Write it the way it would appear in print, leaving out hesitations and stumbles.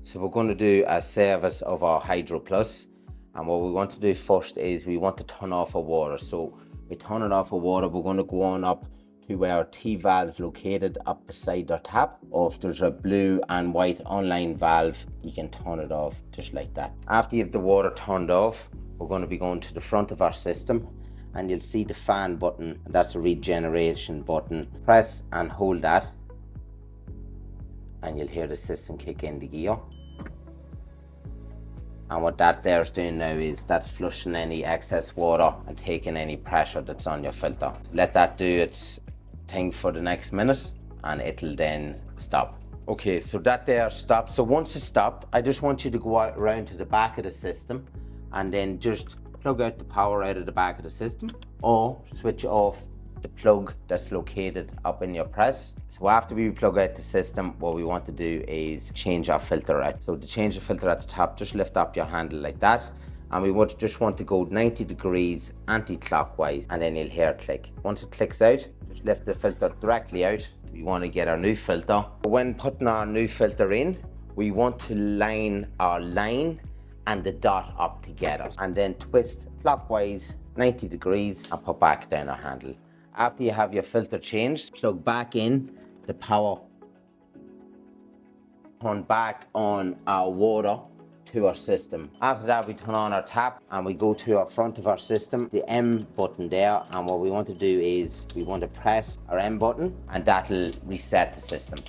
So we're going to do a service of our Hydro Plus, and what we want to do first is we want to turn off our water. So we turn it off our water, we're going to go on up to where our T-valve is located up beside our tap, or if there's a blue and white online valve, you can turn it off just like that. After you have the water turned off, we're going to be going to the front of our system, and you'll see the fan button, and that's a regeneration button. Press and hold that, and you'll hear the system kick in the gear. And what that there's doing now is that's flushing any excess water and taking any pressure that's on your filter. Let that do its thing for the next minute and it'll then stop. Okay, so that there stops. So once it stopped, I just want you to go out around to the back of the system and then just plug out the power out of the back of the system, or switch off the plug that's located up in your press. So after we plug out the system, what we want to do is change our filter out. So to change the filter at the top, just lift up your handle like that, and we just want to go 90 degrees anti-clockwise, and then you'll hear it click. Once it clicks out, just lift the filter directly out. We want to get our new filter. When putting our new filter in, we want to line our line and the dot up together, and then twist clockwise 90 degrees and put back down our handle. After you have your filter changed, plug back in the power, turn back on our water to our system. After that, we turn on our tap and we go to our front of our system, the M button there, and what we want to do is we want to press our M button, and that'll reset the system.